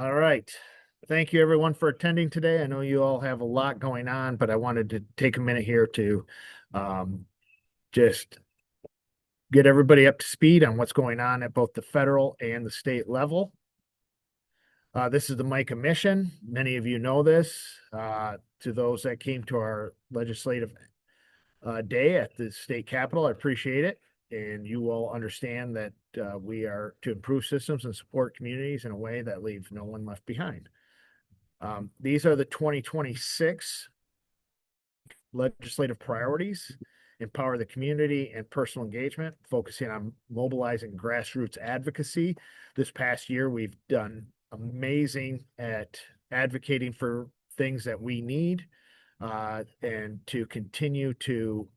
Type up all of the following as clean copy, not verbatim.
All right. Thank you everyone for attending today. I know you all have a lot going on, but I wanted to take a minute here to um, just get everybody up to speed on what's going on at both the federal and the state level. This is the MICA mission. Many of you know this. To those that came to our legislative day at the state capitol, I appreciate it. And you will understand that we are to improve systems and support communities in a way that leaves no one left behind. These are the 2026 legislative priorities: empower the community and personal engagement, focusing on mobilizing grassroots advocacy. This past year, we've done amazing at advocating for things that we need and to continue to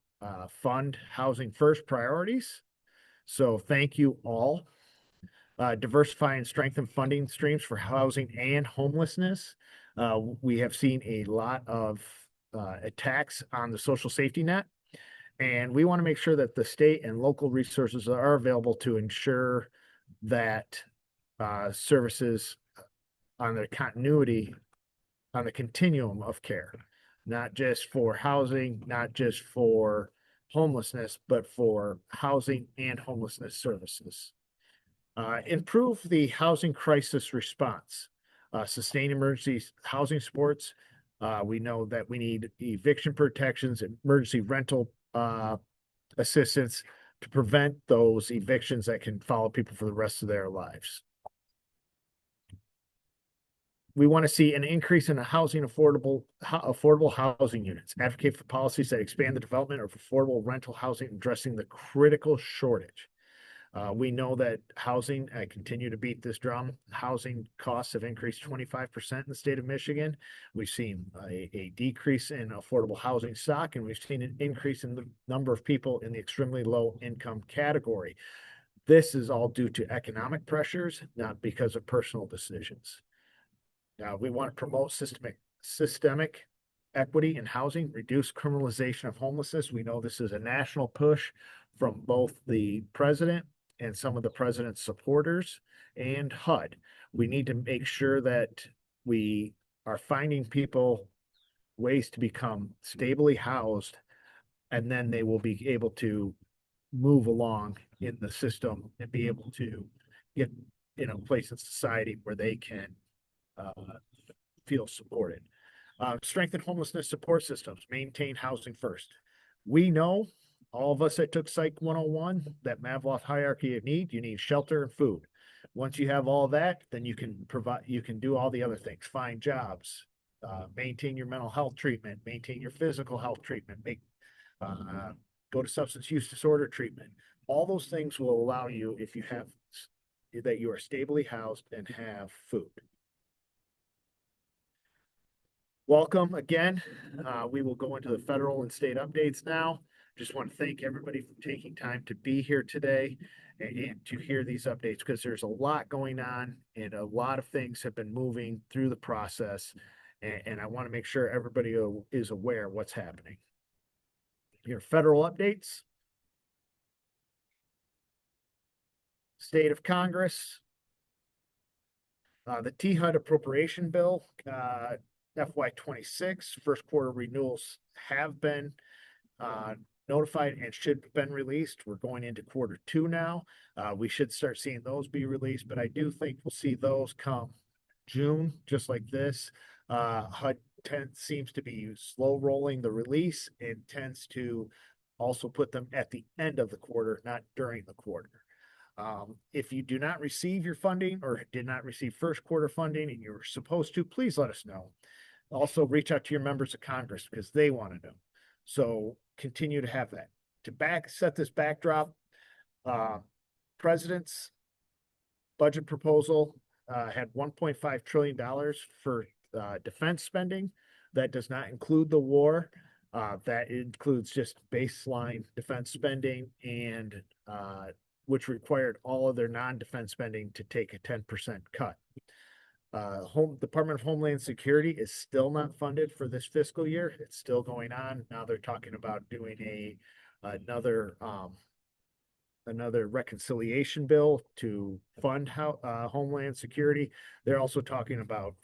fund housing first priorities. So thank you all. Diversify and strengthen funding streams for housing and homelessness. We have seen a lot of attacks on the social safety net, and we want to make sure that the state and local resources are available to ensure that services on the continuity, on the continuum of care, not just for housing, not just for homelessness, but for housing and homelessness services. Improve the housing crisis response, sustain emergency housing supports. We know that we need eviction protections, emergency rental assistance to prevent those evictions that can follow people for the rest of their lives. We want to see an increase in affordable housing units. Advocate for policies that expand the development of affordable rental housing, addressing the critical shortage. We know that housing, I continue to beat this drum, housing costs have increased 25% in the state of Michigan. We've seen a decrease in affordable housing stock, and we've seen an increase in the number of people in the extremely low income category. This is all due to economic pressures, not because of personal decisions. Now, we want to promote systemic equity in housing, reduce criminalization of homelessness. We know this is a national push from both the president and some of the president's supporters and HUD. We need to make sure that we are finding people ways to become stably housed, and then they will be able to move along in the system and be able to get in a place in society where they can feel supported. Strengthen homelessness support systems, maintain housing first. We know, all of us that took Psych 101, that Maslow's hierarchy of need, you need shelter and food. Once you have all that, then you can do all the other things, find jobs, maintain your mental health treatment, maintain your physical health treatment, go to substance use disorder treatment. All those things will allow you, if you have, that you are stably housed and have food. Welcome again. We will go into the federal and state updates now. Just want to thank everybody for taking time to be here today and to hear these updates, because there's a lot going on and a lot of things have been moving through the process. And I want to make sure everybody is aware of what's happening. Your federal updates. State of Congress. The THUD appropriation bill, FY26, first quarter renewals have been notified and should have been released. We're going into quarter two now. We should start seeing those be released, but I do think we'll see those come June, just like this. HUD seems to be slow rolling the release and tends to also put them at the end of the quarter, not during the quarter. If you do not receive your funding or did not receive first quarter funding and you're supposed to, please let us know. Also, reach out to your members of Congress because they want to know. So continue to have that. To set this backdrop, President's budget proposal had $1.5 trillion for defense spending. That does not include the war. That includes just baseline defense spending, and which required all of their non-defense spending to take a 10% cut. Department of Homeland Security is still not funded for this fiscal year. It's still going on. Now they're talking about doing another another reconciliation bill to fund Homeland Security. They're also talking about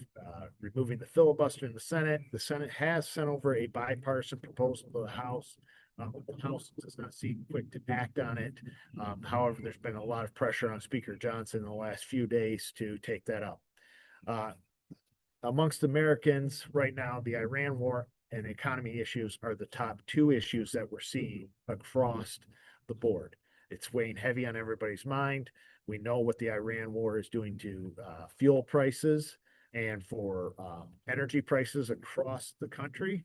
removing the filibuster in the Senate. The Senate has sent over a bipartisan proposal to the House. The House does not seem quick to act on it. However, there's been a lot of pressure on Speaker Johnson in the last few days to take that up. Amongst Americans right now, the Iran war and economy issues are the top two issues that we're seeing across the board. It's weighing heavy on everybody's mind. We know what the Iran war is doing to fuel prices and for energy prices across the country.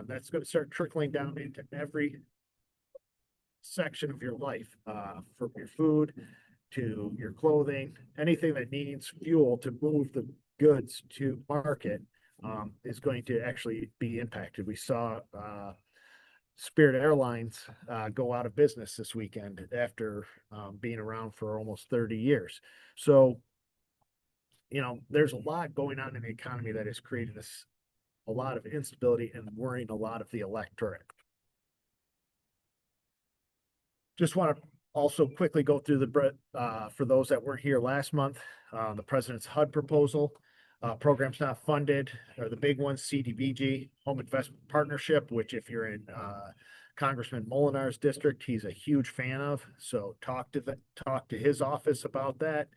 That's going to start trickling down into every section of your life, from your food to your clothing, anything that needs fuel to move the goods to market is going to actually be impacted. We saw Spirit Airlines go out of business this weekend after being around for almost 30 years. So, there's a lot going on in the economy that has created a lot of instability and worrying a lot of the electorate. Just want to also quickly go through for those that weren't here last month, the president's HUD proposal. Programs not funded are the big ones: CDBG, Home Investment Partnership, which if you're in Congressman Molinar's district, he's a huge fan of. So talk to his office about that.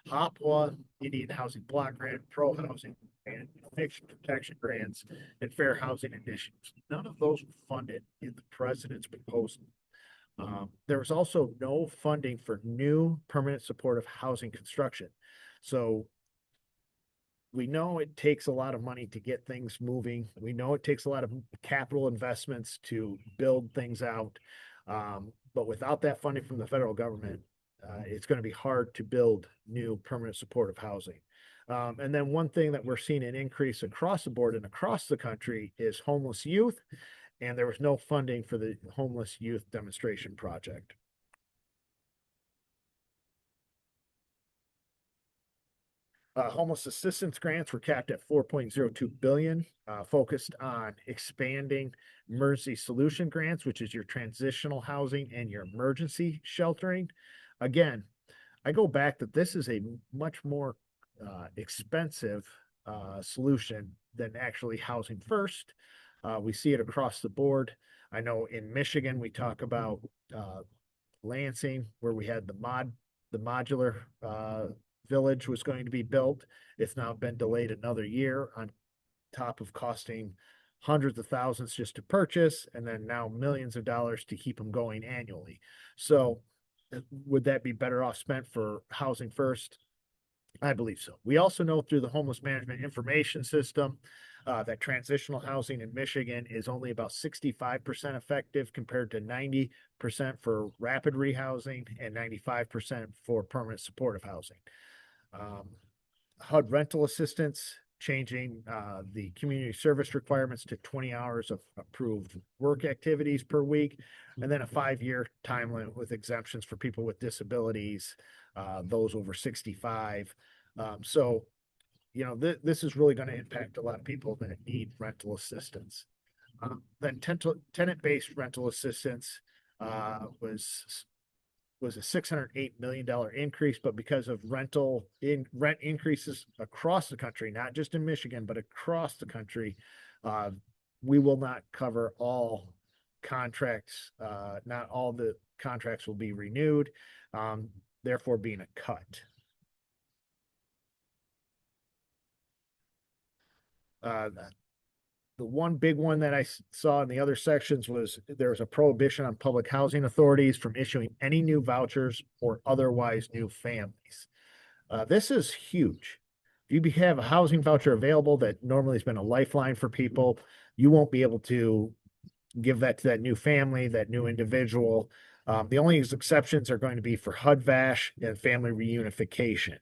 HOPWA, Indian Housing Block Grant, Pro Housing, and Eviction Protection Grants, and Fair Housing Initiatives. None of those were funded in the president's proposal. There was also no funding for new permanent supportive housing construction. So we know it takes a lot of money to get things moving. We know it takes a lot of capital investments to build things out. But without that funding from the federal government, it's going to be hard to build new permanent supportive housing. And then one thing that we're seeing an increase across the board and across the country is homeless youth. And there was no funding for the homeless youth demonstration project. Homeless assistance grants were capped at 4.02 billion, focused on expanding emergency solution grants, which is your transitional housing and your emergency sheltering. Again, I go back that this is a much more expensive solution than actually housing first. We see it across the board. I know in Michigan, we talk about Lansing, where we had the modular village was going to be built. It's now been delayed another year, on top of costing hundreds of thousands just to purchase, and then now millions of dollars to keep them going annually. So would that be better off spent for housing first? I believe so. We also know through the homeless management information system that transitional housing in Michigan is only about 65% effective compared to 90% for rapid rehousing and 95% for permanent supportive housing. HUD rental assistance, changing the community service requirements to 20 hours of approved work activities per week, and then a 5-year time limit with exemptions for people with disabilities, those over 65. So, this is really going to impact a lot of people that need rental assistance. Then tenant-based rental assistance was a $608 million increase, but because of rent increases across the country, not just in Michigan, but across the country, we will not cover all contracts. Not all the contracts will be renewed, therefore being a cut. The one big one that I saw in the other sections was there was a prohibition on public housing authorities from issuing any new vouchers or otherwise new families. This is huge. If you have a housing voucher available that normally has been a lifeline for people, you won't be able to give that to that new family, that new individual. The only exceptions are going to be for HUD VASH and family reunification.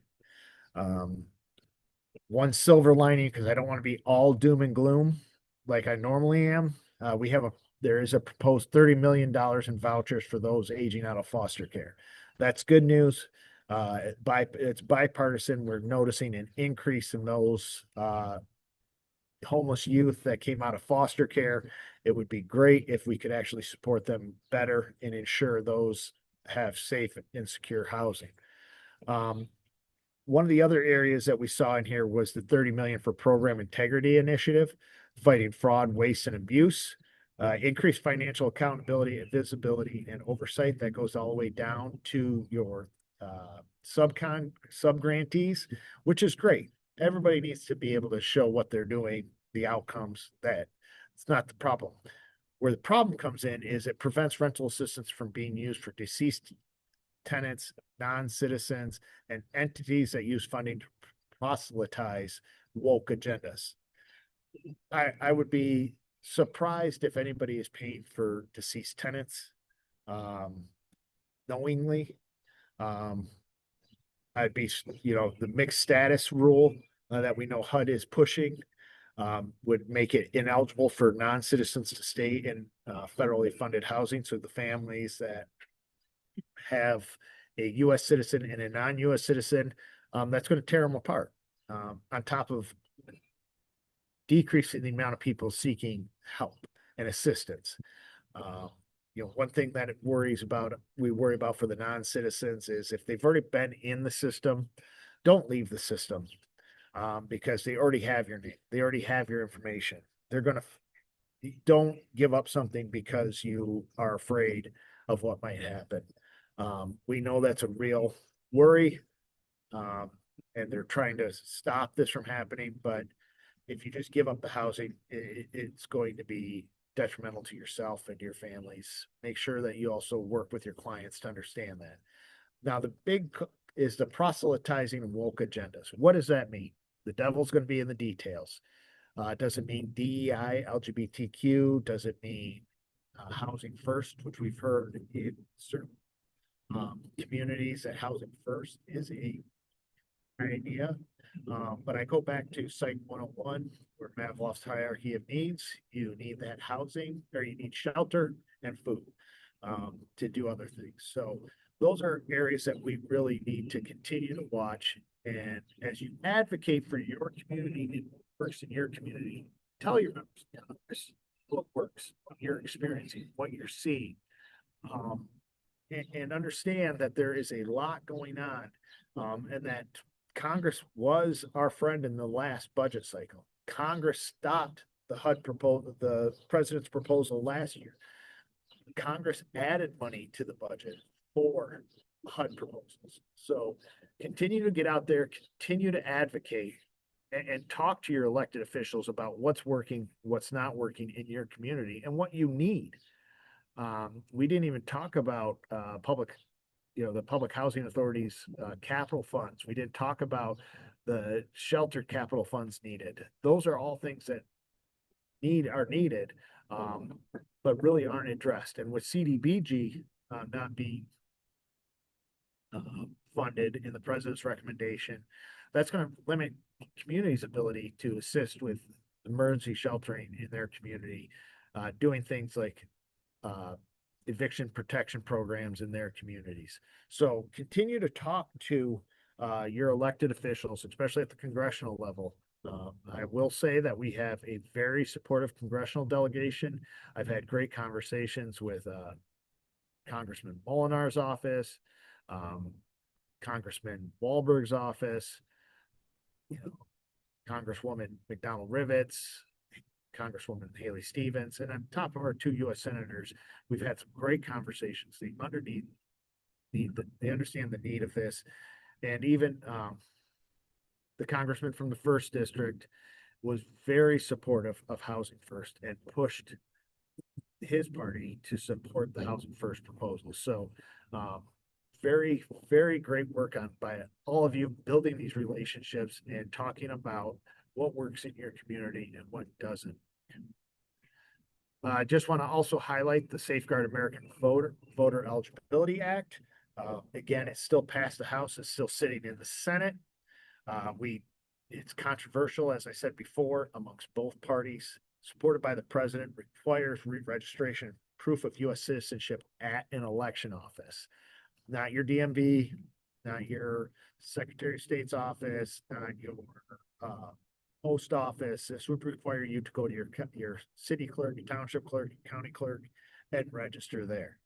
One silver lining, because I don't want to be all doom and gloom like I normally am. There is a proposed $30 million in vouchers for those aging out of foster care. That's good news. It's bipartisan. We're noticing an increase in those homeless youth that came out of foster care. It would be great if we could actually support them better and ensure those have safe and secure housing. Um, One of the other areas that we saw in here was the 30 million for program integrity initiative, fighting fraud, waste, and abuse. Increased financial accountability and visibility and oversight that goes all the way down to your sub-grantees, which is great. Everybody needs to be able to show what they're doing, the outcomes. That it's not the problem. Where the problem comes in is it prevents rental assistance from being used for deceased tenants, non-citizens, and entities that use funding to proselytize woke agendas. I would be surprised if anybody is paying for deceased tenants knowingly. Um, I'd be, the mixed status rule that we know HUD is pushing would make it ineligible for non-citizens to stay in federally funded housing. So the families that have a U.S. citizen and a non-U.S. citizen, that's going to tear them apart. On top of decreasing the amount of people seeking help and assistance. Uh, one thing that we worry about for the non-citizens is if they've already been in the system, don't leave the system because they already have your name, they already have your information. They're going to don't give up something because you are afraid of what might happen. We know that's a real worry, um, and they're trying to stop this from happening. But if you just give up the housing, it's going to be detrimental to yourself and your families. Make sure that you also work with your clients to understand that. Now, the big is the proselytizing of woke agendas. What does that mean? The devil's going to be in the details. Does it mean DEI, LGBTQ? Does it mean housing first, which we've heard in certain communities that housing first is a idea. But I go back to Psych 101, where Maslow's hierarchy of needs. You need that housing, or you need shelter and food to do other things. So those are areas that we really need to continue to watch. And as you advocate for your community and what works in your community, tell your members what works, what you're experiencing, what you're seeing. And understand that there is a lot going on, and that Congress was our friend in the last budget cycle. Congress stopped the president's proposal last year. Congress added money to the budget for HUD proposals. So continue to get out there, continue to advocate, and talk to your elected officials about what's working, what's not working in your community, and what you need. We didn't even talk about the Public Housing Authority's capital funds. We didn't talk about the shelter capital funds needed. Those are all things that are needed, but really aren't addressed. And with CDBG not being funded in the president's recommendation, that's going to limit communities' ability to assist with emergency sheltering in their community, doing things like eviction protection programs in their communities. So continue to talk to your elected officials, especially at the congressional level. I will say that we have a very supportive congressional delegation. I've had great conversations with Congressman Molinar's office, Congressman Wahlberg's office, Congresswoman McDonald Rivets, Congresswoman Haley Stevens, and on top of our two U.S. senators, we've had some great conversations. They understand the need of this, and even the congressman from the first district was very supportive of Housing First and pushed his party to support the Housing First proposal. So, very, very great work by all of you building these relationships and talking about what works in your community and what doesn't. I just want to also highlight the Safeguard American Voter Eligibility Act. Again, it's still passed the House, it's still sitting in the Senate. It's controversial, as I said before, amongst both parties. Supported by the president, requires re-registration, proof of U.S. citizenship at an election office, not your DMV, not your Secretary of State's office, not your post office. This would require you to go to your city clerk, township clerk, county clerk, and register there.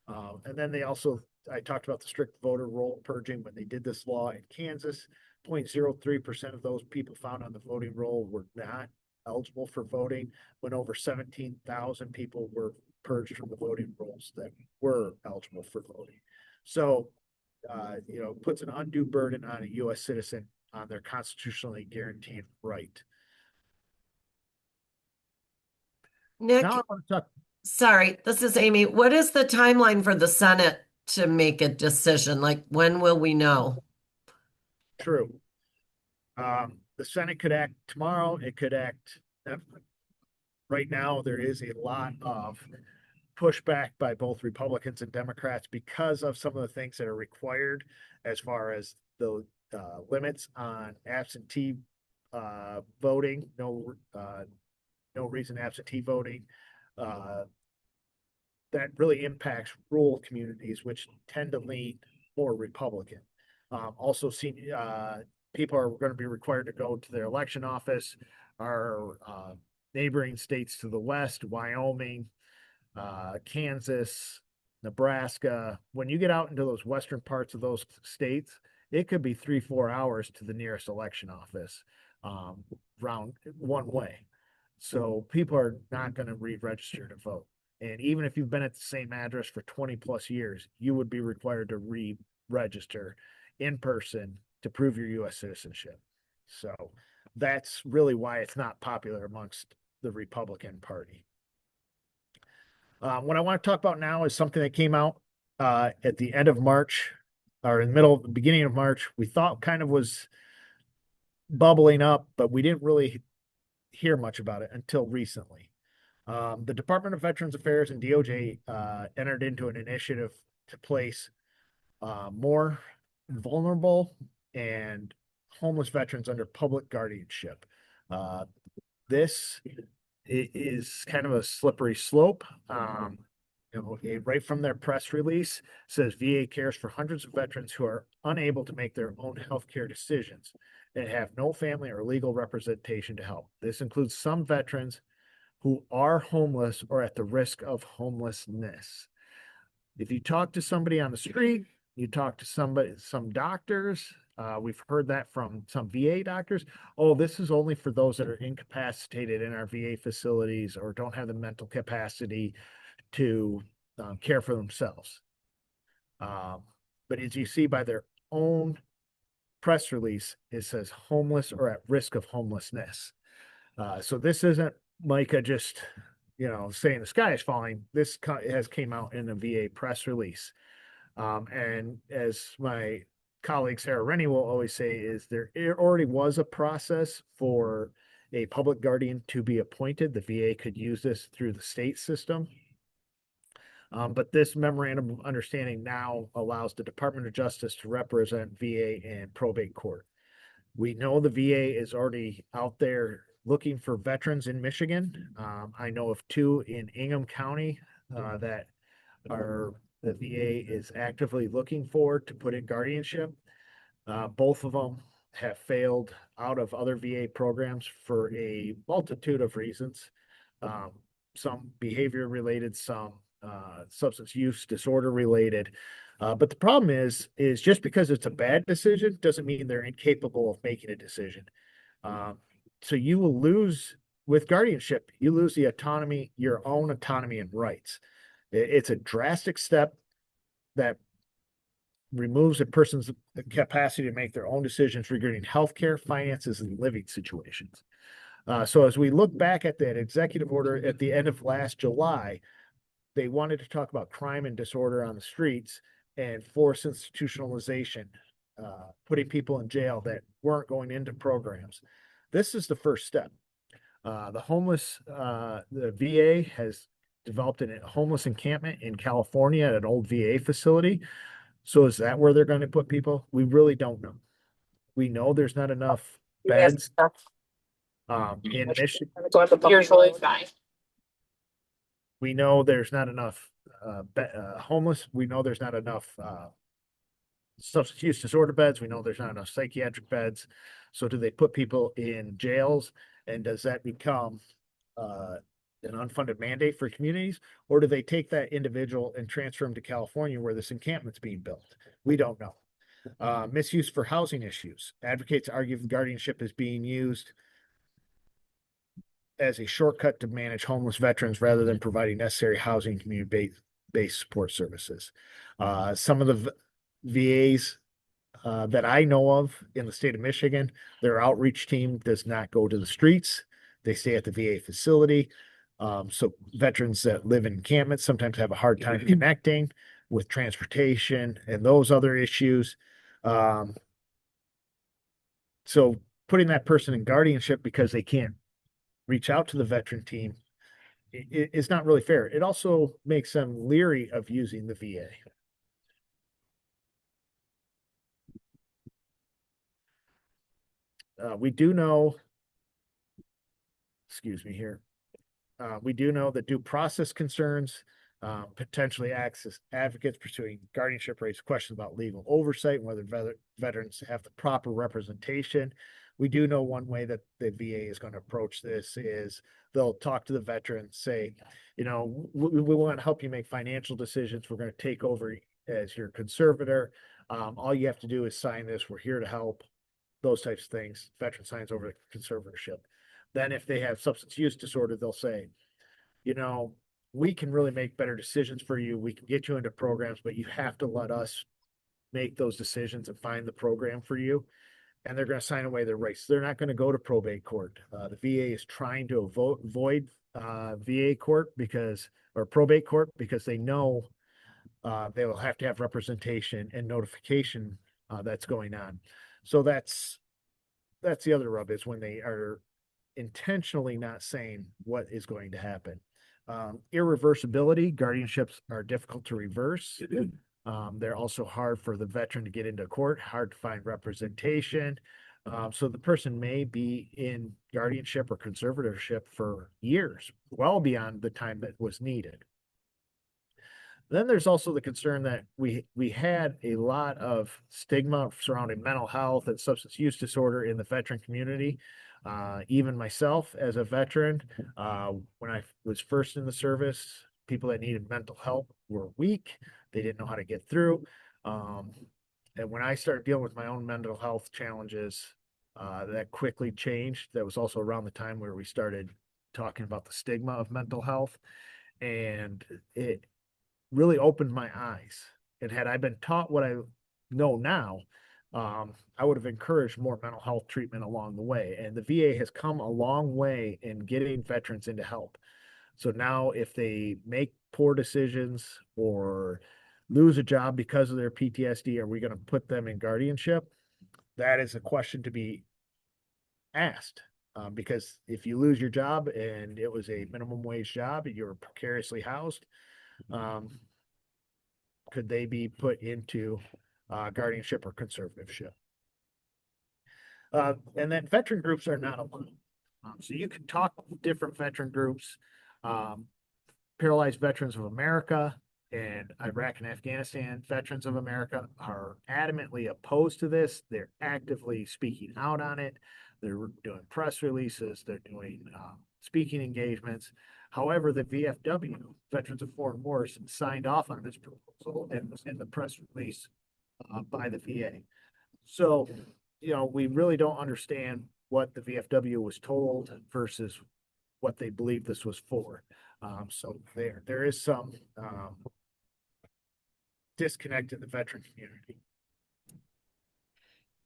And then they also I talked about the strict voter roll purging when they did this law in Kansas. 0.03% of those people found on the voting roll were not eligible for voting, when over 17,000 people were purged from the voting rolls that were eligible for voting. So, puts an undue burden on a U.S. citizen on their constitutionally guaranteed right. Nick, Now I want to talk. sorry, this is Amy. What is the timeline for the Senate to make a decision? Like, when will we know? True. The Senate could act tomorrow. It could act. Right now, there is a lot of pushback by both Republicans and Democrats because of some of the things that are required as far as the limits on absentee voting. No reason absentee voting. That really impacts rural communities, which tend to lean more Republican. Also, people are going to be required to go to their election office. Our neighboring states to the west, Wyoming, Kansas, Nebraska. When you get out into those western parts of those states, it could be 3-4 hours to the nearest election office, round one way. So people are not going to re-register to vote. And even if you've been at the same address for 20 plus years, you would be required to re-register in person to prove your U.S. citizenship. So that's really why it's not popular amongst the Republican Party. What I want to talk about now is something that came out at the end of March, or in the beginning of March. We thought kind of was bubbling up, but we didn't really hear much about it until recently. The Department of Veterans Affairs and DOJ entered into an initiative to place more vulnerable and homeless veterans under public guardianship. This is kind of a slippery slope. Right from their press release says VA cares for hundreds of veterans who are unable to make their own healthcare decisions and have no family or legal representation to help. This includes some veterans who are homeless or at the risk of homelessness. If you talk to somebody on the street, you talk to some doctors, we've heard that from some VA doctors. Oh, this is only for those that are incapacitated in our VA facilities or don't have the mental capacity to care for themselves. But as you see by their own press release, it says homeless or at risk of homelessness. So this isn't Micah just, saying the sky is falling. This has came out in a VA press release. And as my colleague Sarah Rennie will always say, is there already was a process for a public guardian to be appointed. The VA could use this through the state system. But this memorandum of understanding now allows the Department of Justice to represent VA in probate court. We know the VA is already out there looking for veterans in Michigan. I know of two in Ingham County that the VA is actively looking for to put in guardianship. Both of them have failed out of other VA programs for a multitude of reasons. Some behavior related, some substance use disorder related. But the problem is just because it's a bad decision doesn't mean they're incapable of making a decision. So you will lose with guardianship, you lose the autonomy, your own autonomy and rights. It's a drastic step that removes a person's capacity to make their own decisions regarding healthcare, finances, and living situations. So as we look back at that executive order at the end of last July, they wanted to talk about crime and disorder on the streets and forced institutionalization, putting people in jail that weren't going into programs. This is the first step. The VA has developed a homeless encampment in California at an old VA facility. So is that where they're going to put people? We really don't know. We know there's not enough beds in Michigan. Usually fine. We know there's not enough homeless. We know there's not enough substance use disorder beds. We know there's not enough psychiatric beds. So do they put people in jails? And does that become an unfunded mandate for communities, or do they take that individual and transfer them to California where this encampment's being built? We don't know. Misuse for housing issues. Advocates argue the guardianship is being used as a shortcut to manage homeless veterans rather than providing necessary housing community-based support services. Some of the VAs that I know of in the state of Michigan, their outreach team does not go to the streets. They stay at the VA facility. So veterans that live in encampments sometimes have a hard time connecting with transportation and those other issues. So putting that person in guardianship because they can't reach out to the veteran team is not really fair. It also makes them leery of using the VA. We do know, excuse me here, we do know that due process concerns potentially acts as advocates pursuing guardianship raise questions about legal oversight and whether veterans have the proper representation. We do know one way that the VA is going to approach this is they'll talk to the veteran, say, we want to help you make financial decisions. We're going to take over as your conservator. All you have to do is sign this. We're here to help. Those types of things. Veteran signs over the conservatorship. Then if they have substance use disorder, they'll say, we can really make better decisions for you. We can get you into programs, but you have to let us make those decisions and find the program for you. And they're going to sign away their rights. They're not going to go to probate court. The VA is trying to avoid VA court or probate court because they know they will have to have representation and notification that's going on. So that's the other rub is when they are intentionally not saying what is going to happen. Irreversibility, guardianships are difficult to reverse. They're also hard for the veteran to get into court, hard to find representation. So the person may be in guardianship or conservatorship for years, well beyond the time that was needed. Then there's also the concern that we had a lot of stigma surrounding mental health and substance use disorder in the veteran community. Even myself as a veteran, when I was first in the service, people that needed mental help were weak. They didn't know how to get through. And when I started dealing with my own mental health challenges, that quickly changed. That was also around the time where we started talking about the stigma of mental health. And it really opened my eyes. And had I been taught what I know now, I would have encouraged more mental health treatment along the way. And the VA has come a long way in getting veterans into help. So now if they make poor decisions or lose a job because of their PTSD, are we going to put them in guardianship? That is a question to be asked. Because if you lose your job and it was a minimum wage job and you were precariously housed, could they be put into guardianship or conservatorship? And then veteran groups are not alone. So you can talk with different veteran groups. Paralyzed Veterans of America and Iraq and Afghanistan Veterans of America are adamantly opposed to this. They're actively speaking out on it. They're doing press releases. They're doing speaking engagements. However, the VFW, Veterans of Foreign Wars, signed off on this proposal and was in the press release by the VA. So, we really don't understand what the VFW was told versus what they believe this was for. So there is some disconnect in the veteran community.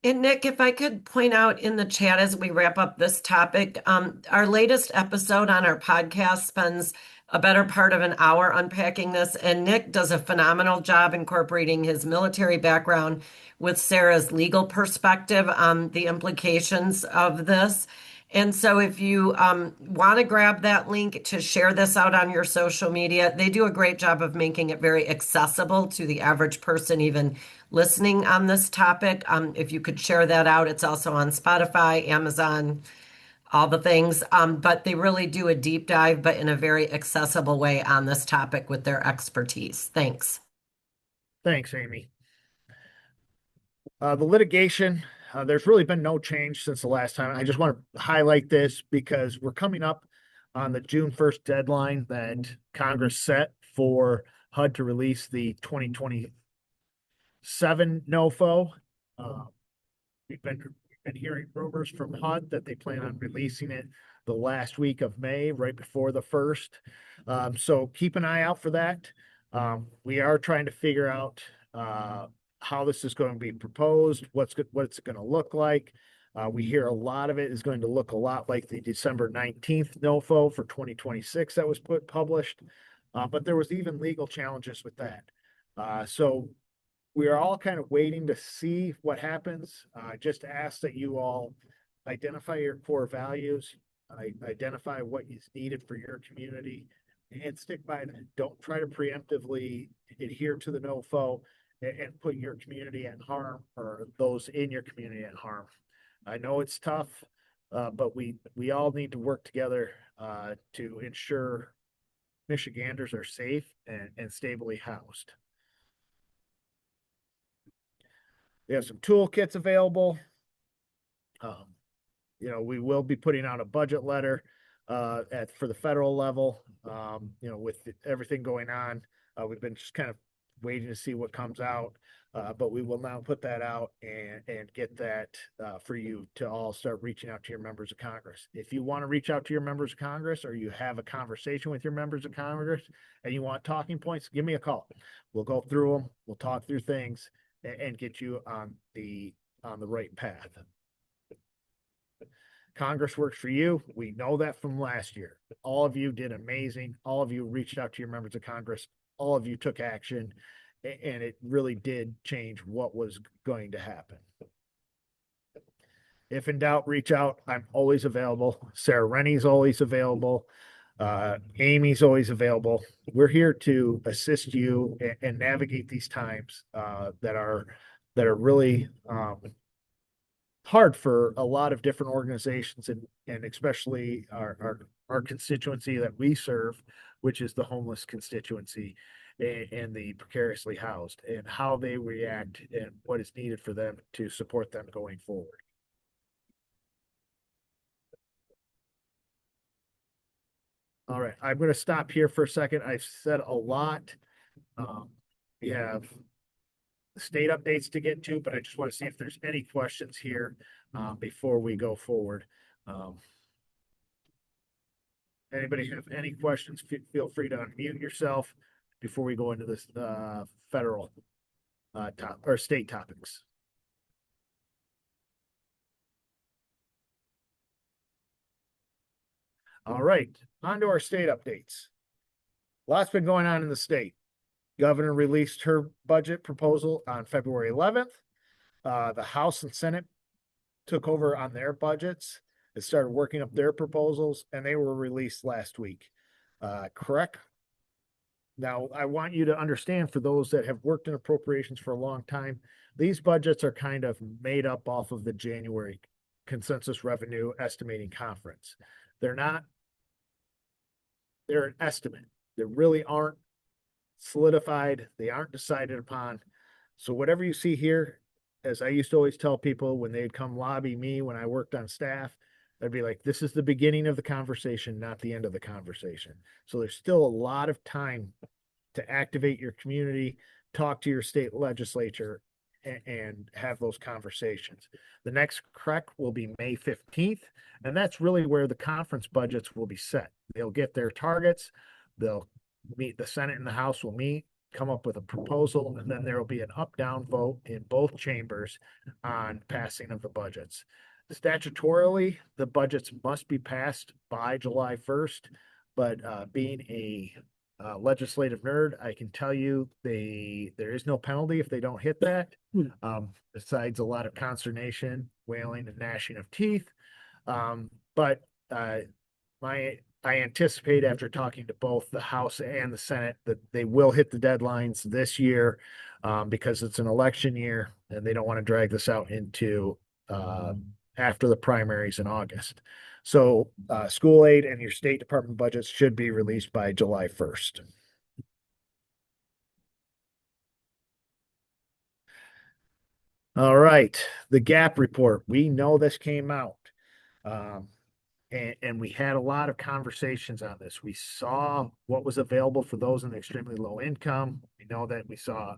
And Nick, if I could point out in the chat as we wrap up this topic, our latest episode on our podcast spends a better part of an hour unpacking this, and Nick does a phenomenal job incorporating his military background with Sarah's legal perspective on the implications of this. And so if you want to grab that link to share this out on your social media, they do a great job of making it very accessible to the average person, even listening on this topic. If you could share that out, it's also on Spotify, Amazon, all the things. But they really do a deep dive, but in a very accessible way on this topic with their expertise. Thanks. Thanks, Amy. The litigation, there's really been no change since the last time. I just want to highlight this because we're coming up on the June 1st deadline that Congress set for HUD to release the 2027 NOFO. Uh, we've been hearing rumors from HUD that they plan on releasing it the last week of May, right before the first. So keep an eye out for that. We are trying to figure out how this is going to be proposed, what's it going to look like. We hear a lot of it is going to look a lot like the December 19th NOFO for 2026 that was published. But there was even legal challenges with that. So we are all kind of waiting to see what happens. Just ask that you all identify your core values, identify what is needed for your community, and stick by that. Don't try to preemptively adhere to the NOFO and put your community at harm or those in your community at harm. I know it's tough, but we all need to work together to ensure Michiganders are safe and stably housed. We have some toolkits available. Um, we will be putting out a budget letter for the federal level. With everything going on, we've been just kind of waiting to see what comes out. But we will now put that out and get that for you to all start reaching out to your members of Congress. If you want to reach out to your members of Congress or you have a conversation with your members of Congress and you want talking points, give me a call. We'll go through them. We'll talk through things and get you on the right path. Congress works for you. We know that from last year. All of you did amazing. All of you reached out to your members of Congress. All of you took action, and it really did change what was going to happen. If in doubt, reach out. I'm always available. Sarah Rennie's always available. Amy's always available. We're here to assist you and navigate these times that are really hard for a lot of different organizations and especially our constituency that we serve, which is the homeless constituency and the precariously housed, and how they react and what is needed for them to support them going forward. All right, I'm going to stop here for a second. I've said a lot. We have state updates to get to, but I just want to see if there's any questions here before we go forward. Anybody have any questions? Feel free to unmute yourself before we go into this federal or state topics. All right, on to our state updates. Lots been going on in the state. Governor released her budget proposal on February 11th. The House and Senate took over on their budgets and started working up their proposals, and they were released last week. Correct? Now, I want you to understand, for those that have worked in appropriations for a long time, these budgets are kind of made up off of the January consensus revenue estimating conference. They're not, they're an estimate. They really aren't solidified. They aren't decided upon. So whatever you see here, as I used to always tell people when they'd come lobby me when I worked on staff, I'd be like, this is the beginning of the conversation, not the end of the conversation. So there's still a lot of time to activate your community, talk to your state legislature, and have those conversations. The next CREC will be May 15th, and that's really where the conference budgets will be set. They'll get their targets. They'll meet, the Senate and the House will meet, come up with a proposal, and then there will be an up-down vote in both chambers on passing of the budgets. Statutorily, the budgets must be passed by July 1st, but being a legislative nerd, I can tell you there is no penalty if they don't hit that. Besides a lot of consternation, wailing, and gnashing of teeth. But I anticipate, after talking to both the House and the Senate, that they will hit the deadlines this year because it's an election year and they don't want to drag this out into after the primaries in August. So school aid and your state department budgets should be released by July 1st. All right, the gap report. We know this came out. and we had a lot of conversations on this. We saw what was available for those in extremely low income. We know that we saw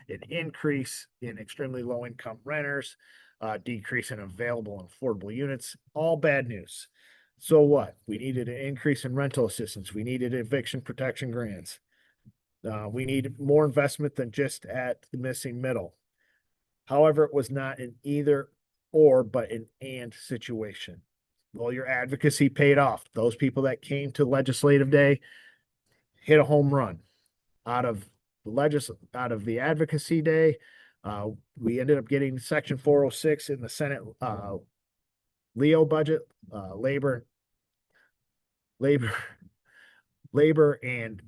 an increase in extremely low income renters, decrease in available and affordable units, all bad news. So what? We needed an increase in rental assistance. We needed eviction protection grants. We need more investment than just at the missing middle. However, it was not an either or, but an and situation. Well, your advocacy paid off. Those people that came to legislative day hit a home run out of out of the advocacy day. We ended up getting Section 406 in the Senate Leo budget, labor, labor, labor, and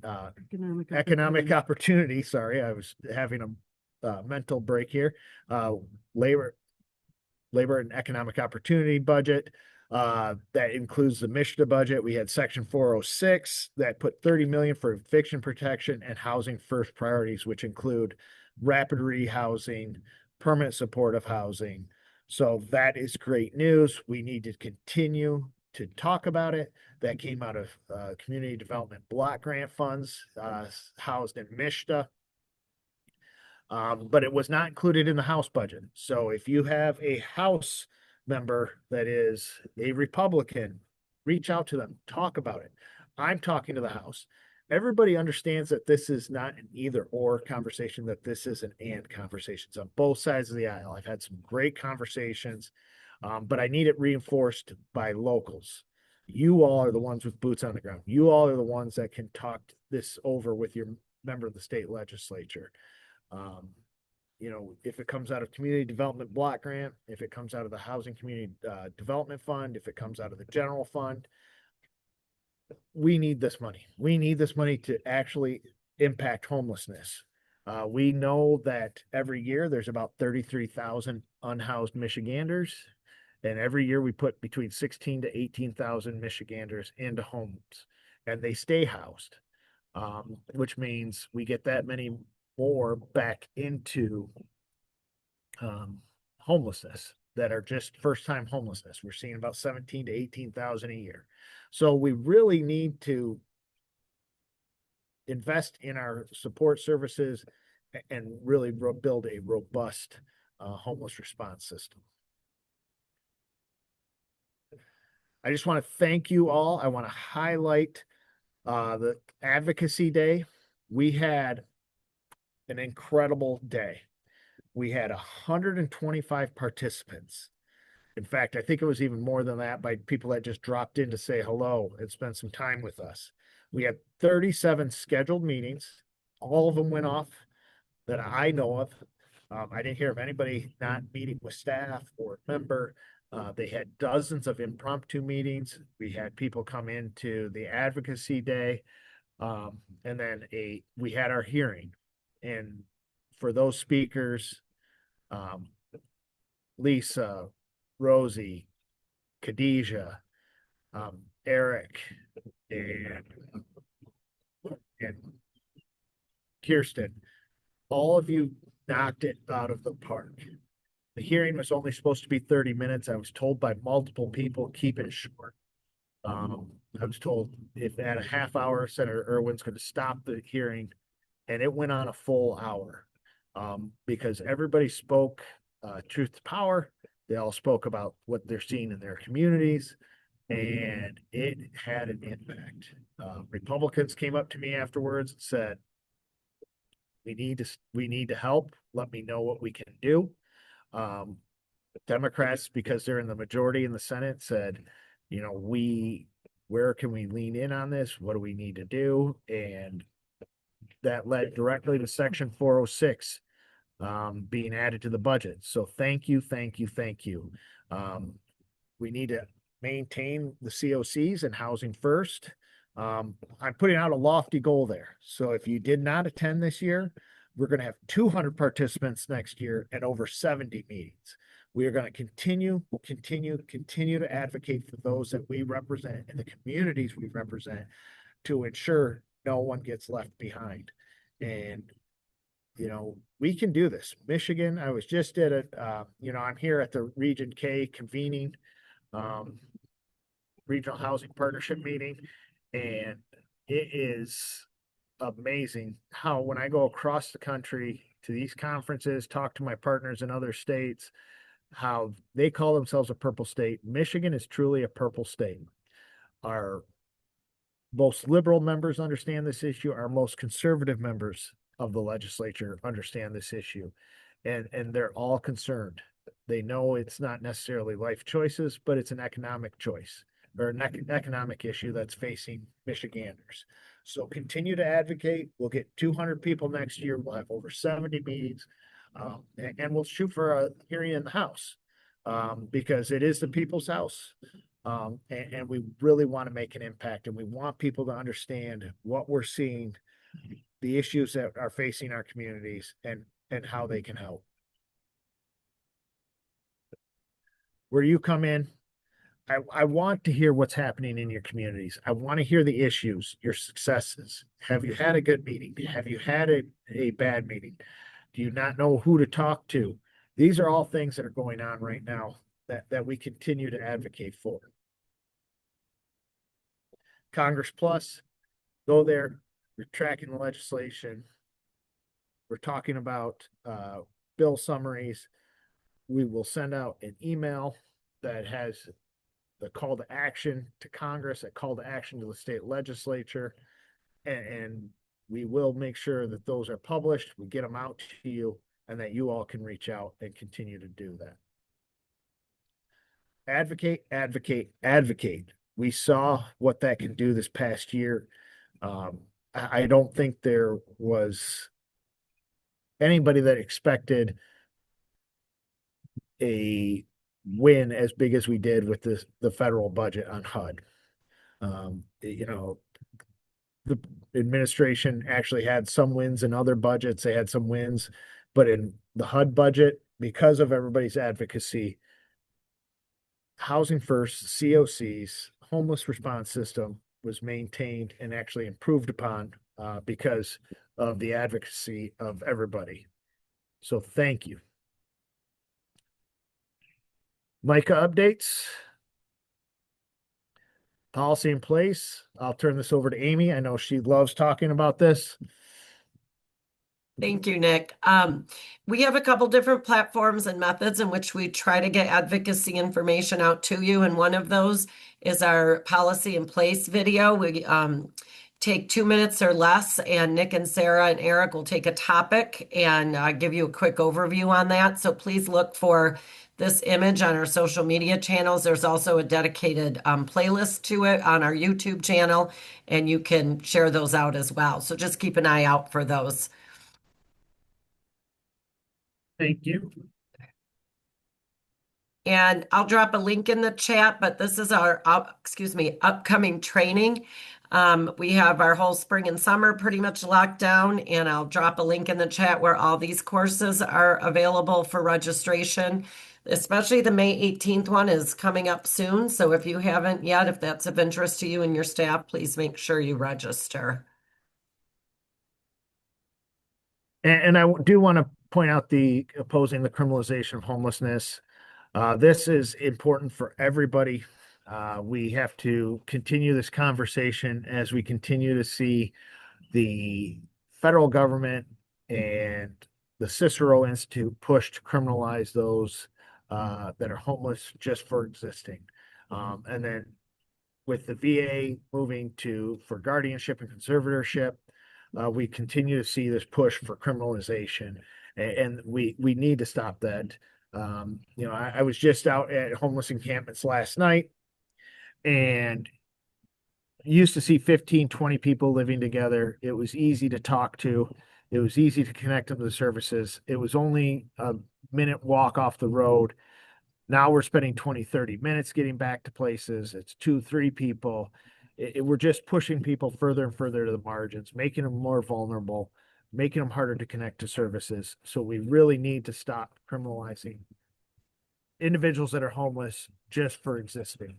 economic opportunity. Sorry, I was having a mental break here. Labor, labor and economic opportunity budget. That includes the MISHDA budget. We had Section 406 that put 30 million for eviction protection and housing first priorities, which include rapid rehousing, permanent supportive housing. So that is great news. We need to continue to talk about it. That came out of community development block grant funds housed in MISHDA. But it was not included in the House budget. So if you have a House member that is a Republican, reach out to them, talk about it. I'm talking to the House. Everybody understands that this is not an either or conversation, that this is an and conversations on both sides of the aisle. I've had some great conversations, but I need it reinforced by locals. You all are the ones with boots on the ground. You all are the ones that can talk this over with your member of the state legislature. You know, if it comes out of community development block grant, if it comes out of the housing community development fund, if it comes out of the general fund, we need this money. We need this money to actually impact homelessness. We know that every year there's about 33,000 unhoused Michiganders, and every year we put between 16 to 18,000 Michiganders into homes, and they stay housed, which means we get that many more back into homelessness that are just first time homelessness. We're seeing about 17 to 18,000 a year. So we really need to invest in our support services and really build a robust homeless response system. I just want to thank you all. I want to highlight the advocacy day. We had an incredible day. We had 125 participants. In fact, I think it was even more than that by people that just dropped in to say hello and spend some time with us. We had 37 scheduled meetings. All of them went off that I know of. I didn't hear of anybody not meeting with staff or member. They had dozens of impromptu meetings. We had people come into the advocacy day. And then we had our hearing. And for those speakers, Lisa, Rosie, Khadijah, Eric, and Kirsten, all of you knocked it out of the park. The hearing was only supposed to be 30 minutes. I was told by multiple people, keep it short. I was told if at a half hour, Senator Irwin's going to stop the hearing, and it went on a full hour because everybody spoke truth to power. They all spoke about what they're seeing in their communities, and it had an impact. Republicans came up to me afterwards and said, we need to help. Let me know what we can do. Democrats, because they're in the majority in the Senate, said, you know, where can we lean in on this? What do we need to do? And that led directly to Section 406 being added to the budget. So thank you, thank you, thank you. We need to maintain the COCs and housing first. I'm putting out a lofty goal there. So if you did not attend this year, we're going to have 200 participants next year and over 70 meetings. We are going to continue to advocate for those that we represent and the communities we represent to ensure no one gets left behind. And, you know, we can do this. Michigan, I was just at it. You know, I'm here at the Region K convening. Regional Housing Partnership meeting, and it is amazing how when I go across the country to these conferences, talk to my partners in other states, how they call themselves a purple state. Michigan is truly a purple state. Our most liberal members understand this issue. Our most conservative members of the legislature understand this issue, and they're all concerned. They know it's not necessarily life choices, but it's an economic choice or an economic issue that's facing Michiganders. So continue to advocate. We'll get 200 people next year. We'll have over 70 meetings, and we'll shoot for a hearing in the House because it is the people's house. And we really want to make an impact, and we want people to understand what we're seeing, the issues that are facing our communities, and how they can help. Where you come in, I want to hear what's happening in your communities. I want to hear the issues, your successes. Have you had a good meeting? Have you had a bad meeting? Do you not know who to talk to? These are all things that are going on right now that we continue to advocate for. Congress Plus, go there. We're tracking the legislation. We're talking about bill summaries. We will send out an email that has the call to action to Congress, a call to action to the state legislature, and we will make sure that those are published. We get them out to you, and that you all can reach out and continue to do that. Advocate, advocate, advocate. We saw what that can do this past year. I don't think there was anybody that expected a win as big as we did with the federal budget on HUD. The administration actually had some wins in other budgets. They had some wins, but in the HUD budget, because of everybody's advocacy, Housing First, COCs, homeless response system was maintained and actually improved upon because of the advocacy of everybody. So thank you. Micah updates. Policy in place. I'll turn this over to Amy. I know she loves talking about this. Thank you, Nick. We have a couple different platforms and methods in which we try to get advocacy information out to you. And one of those is our policy in place video. We take 2 minutes or less, and Nick and Sarah and Eric will take a topic and give you a quick overview on that. So please look for this image on our social media channels. There's also a dedicated playlist to it on our YouTube channel, and you can share those out as well. So just keep an eye out for those. Thank you. And I'll drop a link in the chat, but this is our upcoming training. We have our whole spring and summer pretty much locked down, and I'll drop a link in the chat where all these courses are available for registration. Especially the May 18th one is coming up soon. So if you haven't yet, if that's of interest to you and your staff, please make sure you register. And I do want to point out the opposing the criminalization of homelessness. This is important for everybody. We have to continue this conversation as we continue to see the federal government and the Cicero Institute push to criminalize those that are homeless just for existing. And then with the VA moving for guardianship and conservatorship, we continue to see this push for criminalization, and we need to stop that. I was just out at homeless encampments last night, and used to see 15, 20 people living together. It was easy to talk to. It was easy to connect them to the services. It was only a minute walk off the road. Now we're spending 20, 30 minutes getting back to places. It's 2, 3 people. We're just pushing people further and further to the margins, making them more vulnerable, making them harder to connect to services. So we really need to stop criminalizing individuals that are homeless just for existing.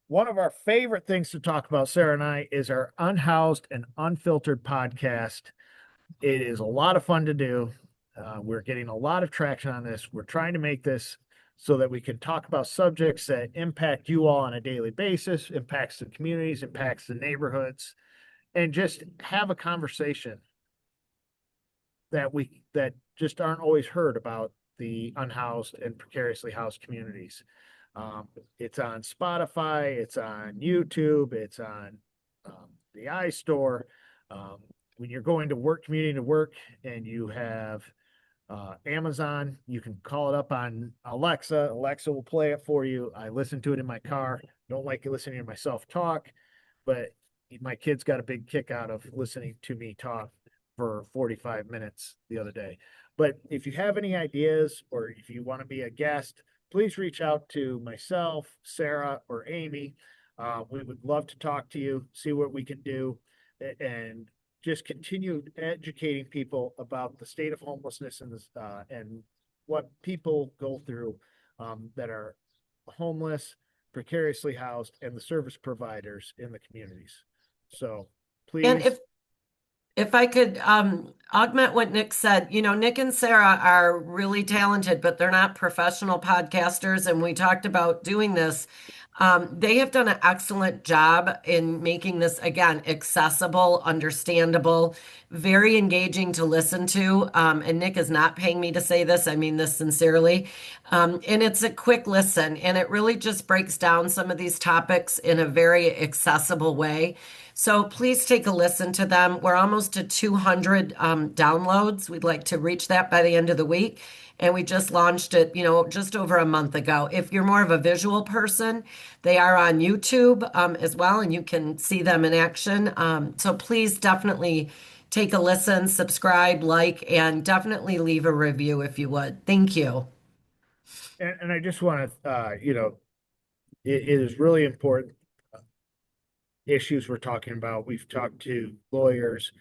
One of our favorite things to talk about, Sarah and I, is our Unhoused and Unfiltered podcast. It is a lot of fun to do. We're getting a lot of traction on this. We're trying to make this so that we can talk about subjects that impact you all on a daily basis, impacts the communities, impacts the neighborhoods, and just have a conversation that just aren't always heard about the unhoused and precariously housed communities. It's on Spotify, it's on YouTube, it's on the iStore. When you're going to work, commuting to work, and you have Amazon, you can call it up on Alexa. Alexa will play it for you. I listen to it in my car. Don't like listening to myself talk, but my kids got a big kick out of listening to me talk for 45 minutes the other day. But if you have any ideas or if you want to be a guest, please reach out to myself, Sarah, or Amy. We would love to talk to you, see what we can do, and just continue educating people about the state of homelessness and what people go through that are homeless, precariously housed, and the service providers in the communities. So And please. if I could augment what Nick said, Nick and Sarah are really talented, but they're not professional podcasters. And we talked about doing this. They have done an excellent job in making this, again, accessible, understandable, very engaging to listen to. And Nick is not paying me to say this. I mean this sincerely. And it's a quick listen, and it really just breaks down some of these topics in a very accessible way. So please take a listen to them. We're almost to 200 downloads. We'd like to reach that by the end of the week. And we just launched it, just over a month ago. If you're more of a visual person, they are on YouTube as well, and you can see them in action. So please definitely take a listen, subscribe, like, and definitely leave a review if you would. Thank you. And I just want to, it is really important issues we're talking about. We've talked to lawyers.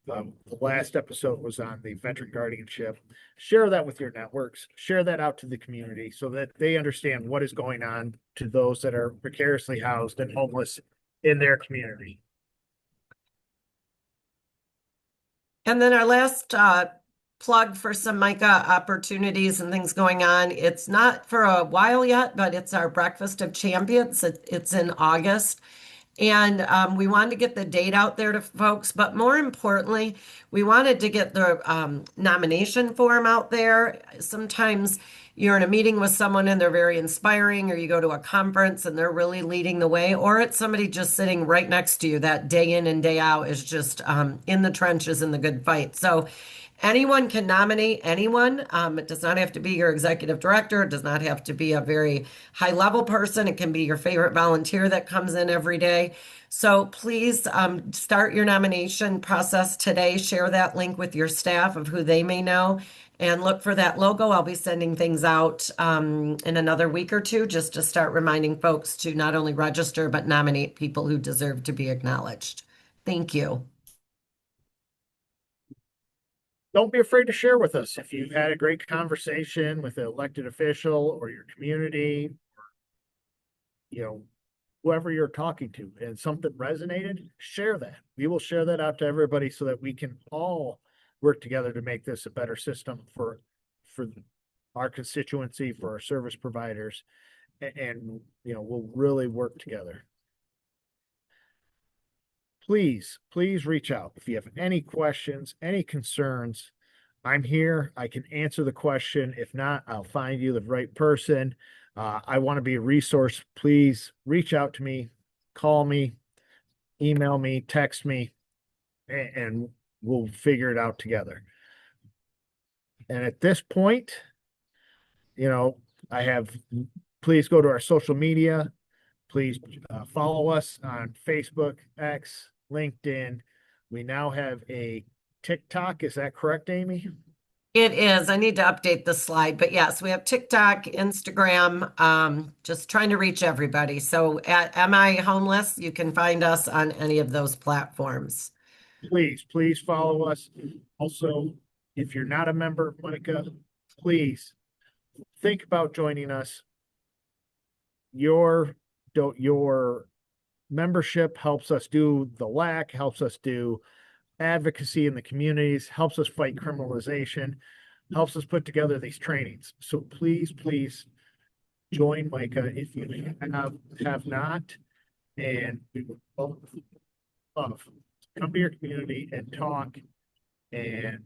The last episode was on the veteran guardianship. Share that with your networks. Share that out to the community so that they understand what is going on to those that are precariously housed and homeless in their community. And then our last plug for some MICA opportunities and things going on. It's not for a while yet, but it's our Breakfast of Champions. It's in August. And we wanted to get the date out there to folks, but more importantly, we wanted to get the nomination form out there. Sometimes you're in a meeting with someone and they're very inspiring, or you go to a conference and they're really leading the way, or it's somebody just sitting right next to you that day in and day out is just in the trenches in the good fight. So anyone can nominate anyone. It does not have to be your executive director. It does not have to be a very high level person. It can be your favorite volunteer that comes in every day. So please start your nomination process today. Share that link with your staff of who they may know, and look for that logo. I'll be sending things out in another week or two just to start reminding folks to not only register, but nominate people who deserve to be acknowledged. Thank you. Don't be afraid to share with us if you've had a great conversation with an elected official or your community, or, whoever you're talking to, and something resonated. Share that. We will share that out to everybody so that we can all work together to make this a better system for our constituency, for our service providers, and we'll really work together. Please reach out if you have any questions, any concerns. I'm here. I can answer the question. If not, I'll find you the right person. I want to be a resource. Please reach out to me, call me, email me, text me, and we'll figure it out together. And at this point, please go to our social media. Please follow us on Facebook, X, LinkedIn. We now have a TikTok. Is that correct, Amy? It is. I need to update the slide, but yes, we have TikTok, Instagram, just trying to reach everybody. So at Am I Homeless, you can find us on any of those platforms. Please follow us. Also, if you're not a member of MICA, please think about joining us. Your membership helps us do the LAC, helps us do advocacy in the communities, helps us fight criminalization. helps us put together these trainings. So please join Micah if you have not. And we would love to come to your community and talk. And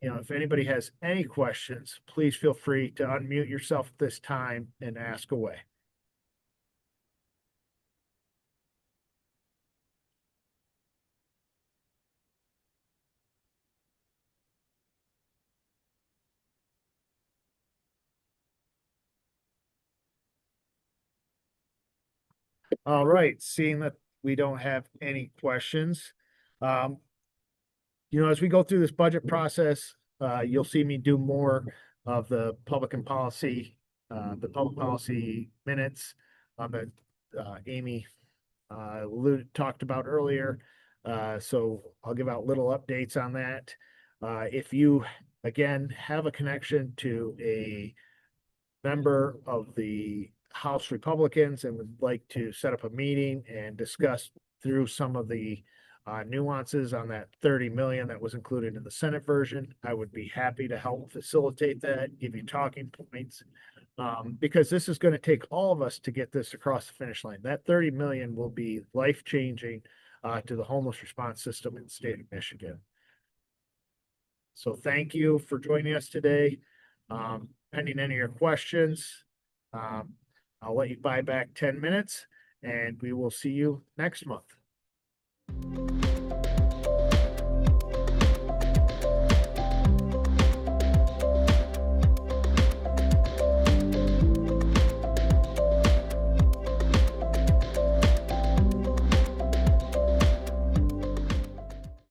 if anybody has any questions, please feel free to unmute yourself at this time and ask away. All right, seeing that we don't have any questions, um, as we go through this budget process, you'll see me do more of the public policy minutes that Amy talked about earlier. So I'll give out little updates on that. If you, again, have a connection to a member of the House Republicans and would like to set up a meeting and discuss through some of the nuances on that 30 million that was included in the Senate version, I would be happy to help facilitate that, give you talking points. Because this is going to take all of us to get this across the finish line. That 30 million will be life-changing to the homeless response system in the state of Michigan. So thank you for joining us today. Pending any of your questions, I'll let you buy back 10 minutes and we will see you next month.